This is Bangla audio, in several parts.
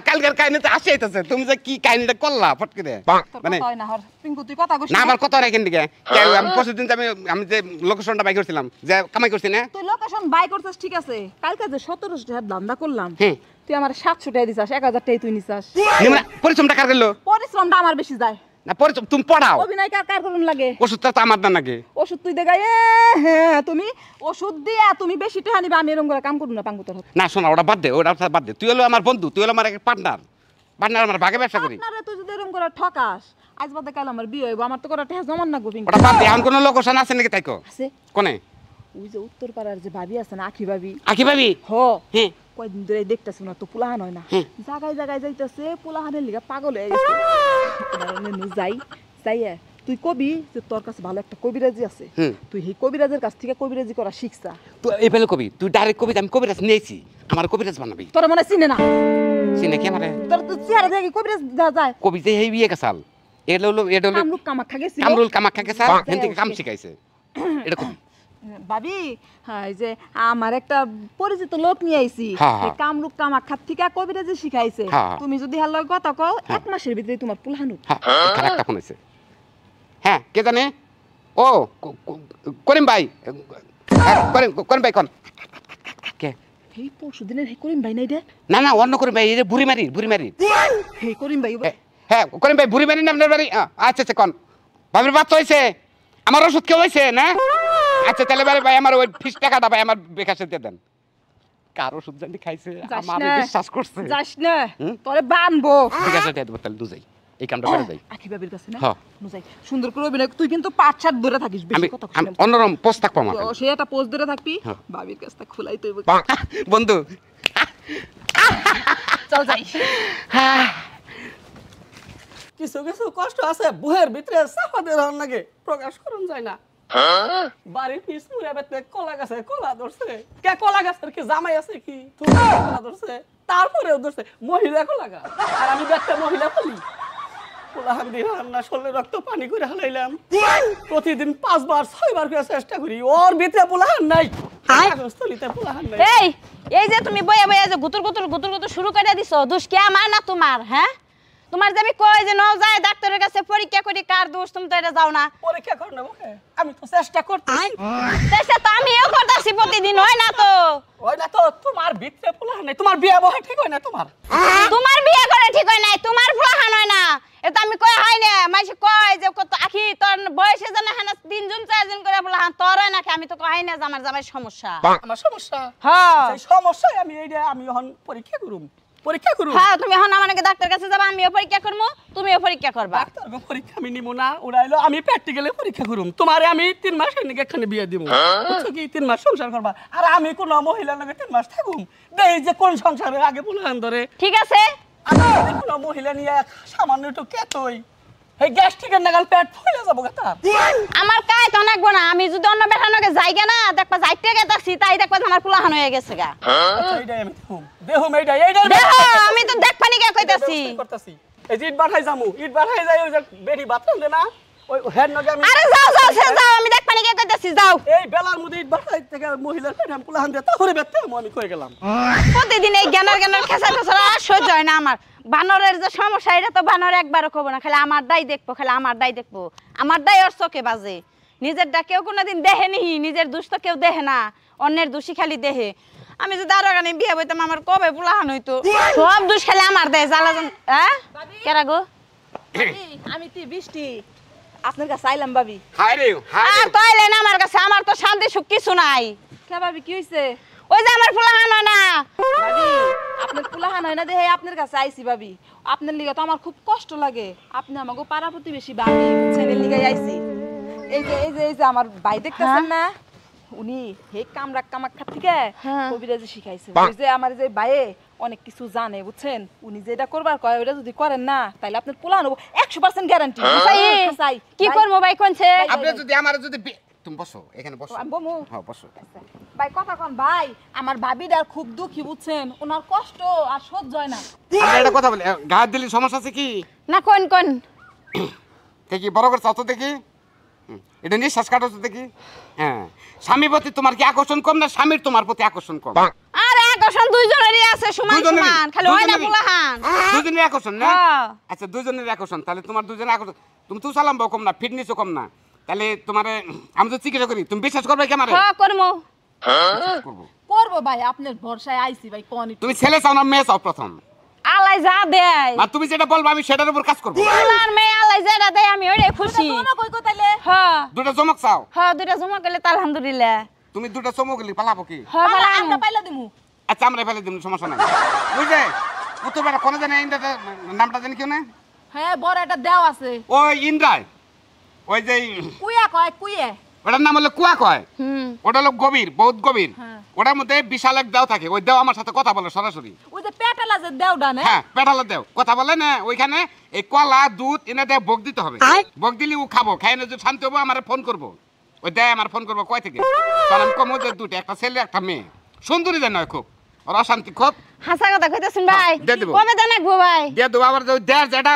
কালকের কাহিনী তো আসে আইতাছে তুমি যে কি কাহিনীটা করলা ফট করে মানে না হর পিঙ্কু তুই কথা কইছিস না আমার কথা রাখেন দিকে আমি পরশুদিন আমি যে লোকেশনটা বাই করছিলাম যে কামাই করছি না তুই লোকেশন বাই করছিস ঠিক আছে কালকে যে 1700 টাকা দান্দা করলাম তুই আমার 700 টাকা দিছাস 1000 টাকা তুই নিছাস নিমরা পরিশ্রমটা কার করলো পরিশ্রমটা আমার বেশি যায় না পরিশ্রম তুমি পড়াও অভিনয় কার করুন লাগে ওষুধটা তো আমার না নাকি ওষুধ তুই দেখাই হ্যাঁ তুমি ওষুধ দিয়া তুমি বেশি টাকা নিবা আমি এরকম করে কাম করব না পাঙ্গু তোর না শোনা ওটা বাদ দে ওটা বাদ দে তুই হলো আমার বন্ধু তুই হলো আমার এক পার্টনার আমার ভাগে ব্যবসা করি আপনারে তুই যদি এরকম করে ঠকাস আজ বাদে কাল আমার বিয়ে হইব আমার তো করে টাকা জমান না গোবিং ওটা বাদ দে এখন কোন লোকেশন আছে নাকি তাইকো আছে কোনে ওই যে উত্তর পাড়ার যে ভাবি আছে না আখি ভাবি হ হ্যাঁ কয়দিন ধরে দেখতেছ না তো পোলাহান হয় না জায়গায় জায়গায় যাইতেছে পোলাহানের লিগা পাগল হয়ে গেছে যাইয়া তুই কবি যে তোর কাছে ভালো একটা কবিরাজি আছে তুই এই কবিরাজের কাছ থেকে কবিরাজি করা শিখছা তুই এই বেলে কবি তুই ডাইরেক্ট কবি আমি কবিরাজ নিয়েছি আমার কবিরাজ বানাবি তোর মনে চিনে না চিনে কি আমারে তোর তো চেহারা দেখি কবিরাজ যায় কবি যে এই বিয়ে গেছাল এটা হলো কামরুল কামাখ্যা গেছাল হেন থেকে কাম শিখাইছে এটা কবি ভাবি এই যে আমার একটা পরিচিত লোক নিয়ে আইছি কামরূপ কামাখ্যার থেকে কবিরাজি শিখাইছে তুমি যদি হার লগে কথা কও 1 মাসের ভিতরে তোমার পুলহানু একটা ফোন হইছে হ্যাঁ কে জানে ও করিম ভাই করিম ভাই কোন কে এই পরশুদিনের হে করিম ভাই নাই রে না অন্য করিম ভাই এই বুড়ি মারি হে করিম ভাই হ্যাঁ করিম ভাই বুড়ি মারি নাম বাড়ি আচ্ছা কোন ভাবির বাচ্চা হইছে আমার ওষুধ কেউ হইছে না আচ্ছা তাহলে ভাই আমার ওই ফিস টাকাটা ভাই আমার বেকাশে দিয়ে দেন কার ওষুধ জানি খাইছে আমার বিশ্বাস করছে যাস না তোরে বানবো ঠিক আছে দিয়ে দেব তাহলে দুজাই এই কামটা করে যাই আখি বাবির কাছে না নুজাই সুন্দর করে অভিনয় তুই কিন্তু পাঁচ-সাত ধরে থাকিস বেশি কথা আমি অন্যরকম পোস্ট থাকবো আমার সে একটা পোস্ট ধরে থাকবি বাবির কাছটা খোলাই তুই বন্ধু চল যাই কিছু কিছু কষ্ট আছে বুহের ভিতরে চাপা দিয়ে লাগে প্রকাশ করুন যায় না বাড়ির পিছ মুড়ে বেতে কলা গাছে কলা ধরছে কে কলা গাছের কি জামাই আছে কি তুমি কলা ধরছে তারপরেও ধরছে মহিলা কলা গাছ আর আমি একটা মহিলা বলি কোলাহান দিয়ে রান্না শরীরে রক্ত পানি করে হালাইলাম প্রতিদিন 5 বার 6 বার করে চেষ্টা করি ওর ভিতরে পোলাহান নাই এই যে তুমি বইয়া বইয়া যে গুতুর গুতুর শুরু করে দিছো দোষ কি আমার না তোমার হ্যাঁ তোমার যে আমি কই যে নাও যায় ডাক্তারের কাছে পরীক্ষা করি কার দোষ তুমি তো এটা যাও না পরীক্ষা কর না ওকে আমি তো চেষ্টা করতেছি চেষ্টা তো আমিও করতেছি প্রতিদিন হয় না তো তোমার ভিতরে পোলাহান নাই তোমার বিয়ে বহা ঠিক হয় না তোমার বিয়ে করে ঠিক হয় নাই তোমার পোলাহান হয় না এটা আমি কই হয় না মাইছে কয় যে কত আখি তোর বয়সে জানা হানা 3 জন 4 জন করে পোলাহান তোর হয় না কি আমি তো কই না যে আমার জামাই সমস্যা আমার সমস্যা হ্যাঁ সেই সমস্যা আমি এখন পরীক্ষা করুম হ্যাঁ তুমি এখন আমাকে ডাক্তার কাছে যাবা আমিও পরীক্ষা করব তুমিও পরীক্ষা করবা ডাক্তার পরীক্ষা আমি নিব না ওরাইলো আমি প্র্যাকটিক্যালি পরীক্ষা করুম তোমারে আমি 3 মাস এনে এখানে বিয়ে দিব বুঝছো কি 3 মাস সংসার করবা আর আমি কোন মহিলার লগে 3 মাস থাকুম দেই যে কোন সংসারে আগে পোলাহান ধরে ঠিক আছে আমি কোন মহিলা নিয়ে সামান্য একটু কেতই এই গ্যাস্ট্রিকের নাগাল পেট ফুলে যাবো গা তার আমার কাই তো নাকবো না আমি যদি অন্য বেটানোকে যাইগা না দেখবা যাইতে গেতাছি তাই দেখবা আমার পোলাহান হয়ে গেছে গা আচ্ছা এইটাই আমি দেখুম এইটাই আমি তো দেখ পানি কে কইতাছি এই যে ইট বাঠাই যাই ওই যে বেরি বাথরুম দে না ওই হেড নগে আমি আরে যাও আমি দেখ পানি কে কইতাছি যাও এই বেলার মধ্যে ইট বাঠাই থেকে মহিলার পেট আমি পোলাহান দে তাহলে বেতে আমি কই গেলাম প্রতিদিন এই জ্ঞানের খেসা আর সহ্য হয় না আমার বানরের যে সমস্যা এটা তো বানর একবারও কব না খালি আমার দাই দেখবো আমার দাই ওর চোখে বাজে নিজের ডা কেউ কোনোদিন দেখে নি নিজের দোষ তো কেউ দেখে না অন্যের দোষী খালি দেখে আমি যদি আরো গানে বিয়ে বইতাম আমার কবে পোলাহান হইতো সব দোষ খালি আমার দেয় জ্বালাজন হ্যাঁ কেরা গো আমি তুই বৃষ্টি আপনার কাছে আইলাম ভাবি আর তো আইলেন আমার কাছে আমার তো শান্তি সুখ কিছু নাই কে ভাবি কি হইছে ওই যে আমার পোলাহান হয় না ভাবি আপনার পোলাহান হয় না দেখে আপনার কাছে আইছি ভাবি আপনার লিগা তো আমার খুব কষ্ট লাগে আপনি আমাকে পাড়া প্রতিবেশী ভাবি ছেলের লিগাই আইছি এই যে আমার ভাই দেখতেছেন না উনি হে কামাখ্যা থেকে কবিরাজি শিখাইছে ওই যে আমার যে ভাইয়ে অনেক কিছু জানে বুঝছেন উনি যেটা করবার কয় ওটা যদি করেন না তাহলে আপনার পোলাহান হবো 100% গ্যারান্টি কি করবো ভাই কোনছে আপনি যদি আমার যদি তুমি বসো এখানে বসো আমি বমু হ্যাঁ বসো ভাই কথা কোন ভাই আমার ভাবিটার খুব দুঃখী বুঝছেন ওনার কষ্ট আর সহ্য হয় না আমরা একটা কথা বলি গায়ে দিলে সমস্যা আছে কি না কোন দেখি বড় করে চাও তো দেখি এটা নিঃশ্বাস কাটো তো দেখি হ্যাঁ স্বামীর প্রতি তোমার কি আকর্ষণ কম না স্বামীর তোমার প্রতি আকর্ষণ কম আরে আকর্ষণ দুইজনেরই আছে সমান দুজনেরই- সমান খালি ওই না দুজনেরই। পোলাহান দুজনের আকর্ষণ না হ্যাঁ। আচ্ছা দুজনের আকর্ষণ তাহলে তোমার দুজনের আকর্ষণ তুমি তো সালাম কম না ফিটনেসও কম না তাহলে তোমার আমি তো চিকিৎসা করি তুমি বিশ্বাস করবে কি আমারে হ্যাঁ করমু করবো করবো ভাই আপনার ভরসায় আইছি ভাই কোন তুমি ছেলে চাও না মেয়ে চাও প্রথম আলাই যা দেয় আর তুমি যেটা বলবা আমি সেটার উপর কাজ করবো পোলার মেয়ে আলাই যেটা দেয় আমি ওইটাই খুশি কই কই তাইলে হ্যাঁ দুটো চমক চাও হ্যাঁ দুইটা জমা করলে তো আলহামদুলিল্লাহ তুমি দুটো চমক গেলি পালাবো কি হ্যাঁ পালা, বলা আমরা পাইলা দিমু আচ্ছা আমরা ফেলে দিব সমস্যা নাই বুঝলে উত্তর বেটা কোনো জানে ইন্দ্রা নামটা জানি কেউ না হ্যাঁ বড় একটা দেও আছে ওই ইন্দ্রায় ওই যে কুইয়া কয় কুইয়ে ওটার নাম হলো কুয়া কয় হুম ওটা হলো গভীর বহুত গভীর হ্যাঁ। ওটার মধ্যে বিশাল এক দেও থাকে ওই দেও আমার সাথে কথা বলে সরাসরি ওই যে পেটালা যে দেওডা না হ্যাঁ পেটালা দেও কথা বলে না ওইখানে এই কলা দুধ এনে দেয় ভোগ দিতে হবে ভোগ দিলে ও খাবো খাই না যদি শান্তি হবো আমার ফোন করবো ওই দেয় আমার ফোন করবো কয় থেকে তখন আমি কমো যে দুটো একটা ছেলে একটা মেয়ে সুন্দরী দেয় নয় খুব ওর অশান্তি খুব হাসা কথা কইতেছেন ভাই দিয়ে দেবো। কবে দেন রাখবো ভাই দিয়ে দেবো আবার ওই দেড় যেটা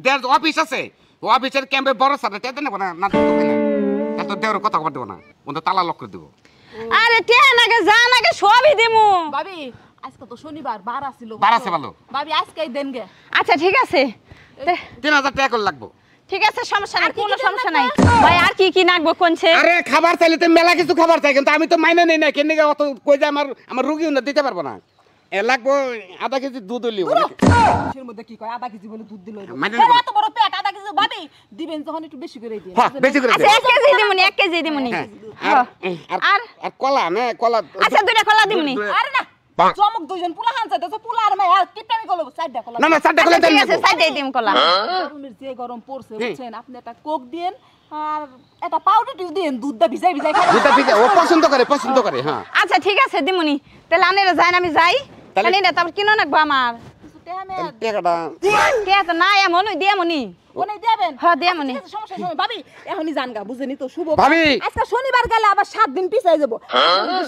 দেড় অফিস আছে ও অফিসের ক্যাম্পে বড় সাথে টেতে নেবো না না তো না তো দেওয়ার কথা কবার দেবো না ওদের তালা লক করে দেবো আরে টেন আগে জান আগে সবই দিমু ভাবি আজকে তো শনিবার বার আছিল বার আছে ভালো। ভাবি আজকেই দেন গে আচ্ছা ঠিক আছে 3000 টাকা করে লাগবো ঠিক আছে সমস্যা নাই আর কি কোনো কি সমস্যা দেন নাই ভাই আর কি কি নাকবো কোনছে আরে খাবার চাইলে তো মেলা কিছু খাবার চাই কিন্তু আমি তো মাইনে নেই না কেন অত কই যে আমার রুগীও না দিতে পারবো না এ লাগবো আধা কেজি দুধ লিও এর মধ্যে কি কয় আধা কেজি বলে দুধ দিল মানে নেবো না। এত বড় পেট আধা কেজি ভাবি দিবেন যখন একটু বেশি করে দিন হ্যাঁ বেশি করে আচ্ছা দে 1 কেজি দিমুনি 1 কেজি দিমুনি হ্যাঁ, হ্যাঁ। আর আর আর কলা না কলা আচ্ছা দুইটা কলা দিমুনি আরে না চমক দুইজন পুলা হানছে তো পুলা আর মাই আর কিপটামি করলো সাইডটা কলা না না চারটা কলা আচ্ছা, দেন ঠিক আছে সাইডে দিম কলা গরমের যে গরম পড়ছে বুঝছেন আপনি একটা কোক দেন আর একটা পাউডার টিউ দেন দুধটা ভিজাই ভিজাই খাবেন দুধটা পিজা ও পছন্দ করে হ্যাঁ আচ্ছা ঠিক আছে দিমুনি তাহলে আনেরা যাই না আমি যাই তাহলে- তাহলে এটা তারপর কিনো নাকবো আমার কিছু টেহা মে টাকাটা কে তো না এমন দিয়ে মনি ওনে দেবেন হ্যাঁ, দেমুনি। আচ্ছা, ঠিক আছে, সমস্যা নেই ভাবি এখনই জানগা বুঝেনি তো শুভ ভাবি! আজকে শনিবার গেলে আবার 7 দিন পিছাই যাব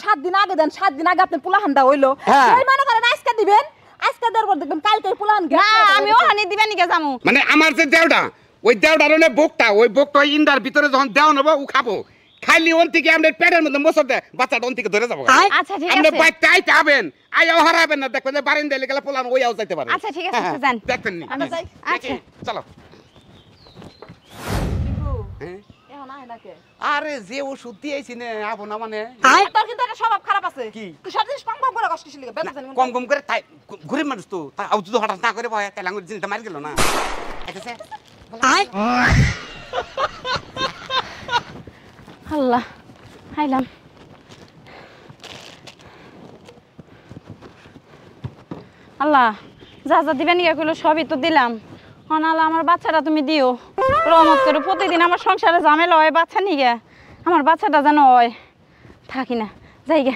7 দিন আগে দেন 7 দিন আগে আপনি পুলা হান্ডা হইলো হ্যাঁ। সেই মনে করেন আজকে দিবেন আজকে দেওয়ার পর দেখবেন কালকে পুলা হান না আমি ওখানে দিবেন নিকে যামু মানে আমার যে দেওটা ওই দেওটার হলে বোকটা ওই বোকটা ওই ইন্দার ভিতরে যখন দেওয়া নেবো ও খাবো খাইলি ওন থেকে আমাদের পেটের মধ্যে মোসর দেয় বাচ্চাটা ওন থেকে ধরে যাবো আচ্ছা ঠিক আপনি আছে বাইকটা আইতে হবেন আইয়াও হারাবেন না দেখবেন যে বারিন্দা গেলে পোলান ওইয়াও যাইতে পারে আচ্ছা, ঠিক আছে, যান। দেখবেন নি আমরা যাই। আচ্ছা। চলো কিন্তু হ্যাঁ? এখন আয় নাকে আরে যে ওষুধ দিয়েছি না আবো না মানে তোর কিন্তু একটা স্বভাব খারাপ আছে কি? তুই সব জিনিস কম কম করে কষ্ট লিখে বেতন কম কম করে তাই ঘুরে মানুষ তো তা যদি হঠাৎ না করে ভয় তাহলে আঙুর জিনিসটা মারি গেল না এসেছে আল্লাহ আইলাম আল্লাহ যা যা দিবেন নিকে কইলো সবই তো দিলাম অনালা আমার বাচ্চাটা তুমি দিও রহমত করে প্রতিদিন আমার সংসারে ঝামেলা হয় বাচ্চা নিয়ে আমার বাচ্চাটা যেন হয় থাকি না যাই গে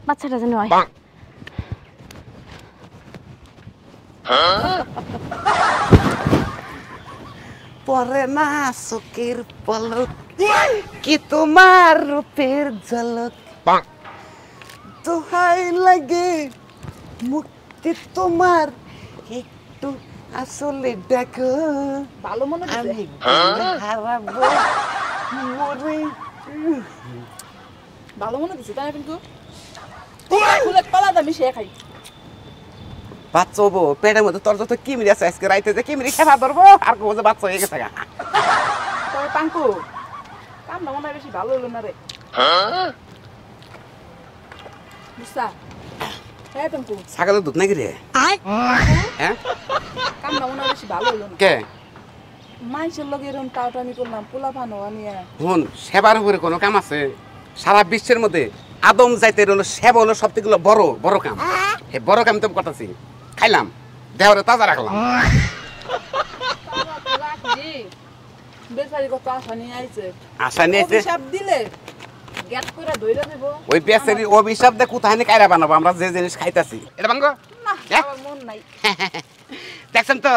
বাচ্চাটা যেন হয় পরে না চোখের পলক কি তোমার রূপের ঝলক দোহাই লাগে মুক্তি তোমার একটু আসলে দেখো ভালো মনে আমি দিছে হারাবো মরে ভালো মনে দিছে তাই না কিন্তু ফুলের তলা দামি সে খাই বাচ্চা হবো পেটের মধ্যে তোর যত কিমিরি আছে আজকে রাইতে যে কিমিরি খেলা ধরবো আর কবো যে বাচ্চা হয়ে গেছে গা। তবে পাঙ্কু কামটা মনে হয় বেশি ভালো হলো না রে বুঝছা হ্যাঁ পাঙ্কু ছাগলের দুধ নাকি রে হ্যাঁ কামটা মনে হয় বেশি ভালো হলো না কে মানুষের লগে এরকম টাউটামি করলাম পোলা পানো আনিয়া হুন সেবার উপরে কোনো কাম আছে সারা বিশ্বের মধ্যে আদম যাইতে হলো সেবা হলো সব থেকে বড় বড় কাম এই বড় কাম তো করতেছি খাইলাম দেহরে তাজা রাখলাম বেচারি কত আশা নিয়ে আইছে আশা নিয়েছে অভিশাপ দিলে গ্যাট করে ধইরা দেব ওই বেচারি অভিশাপ দিয়ে কোথায় নিয়ে কায়রা বানাবো আমরা যে জিনিস খাইতাছি এটা ভাঙ্গ না হ্যাঁ? আমার মন নাই দেখছেন তো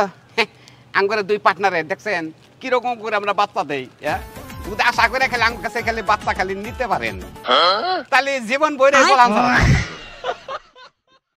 আঙ্গুরের দুই পার্টনারে দেখছেন কিরকম করে আমরা বাচ্চা দেই যদি আশা করে খালি আঙ্গুর কাছে খালি বাচ্চা খালি নিতে পারেন তাহলে জীবন বইরে বলা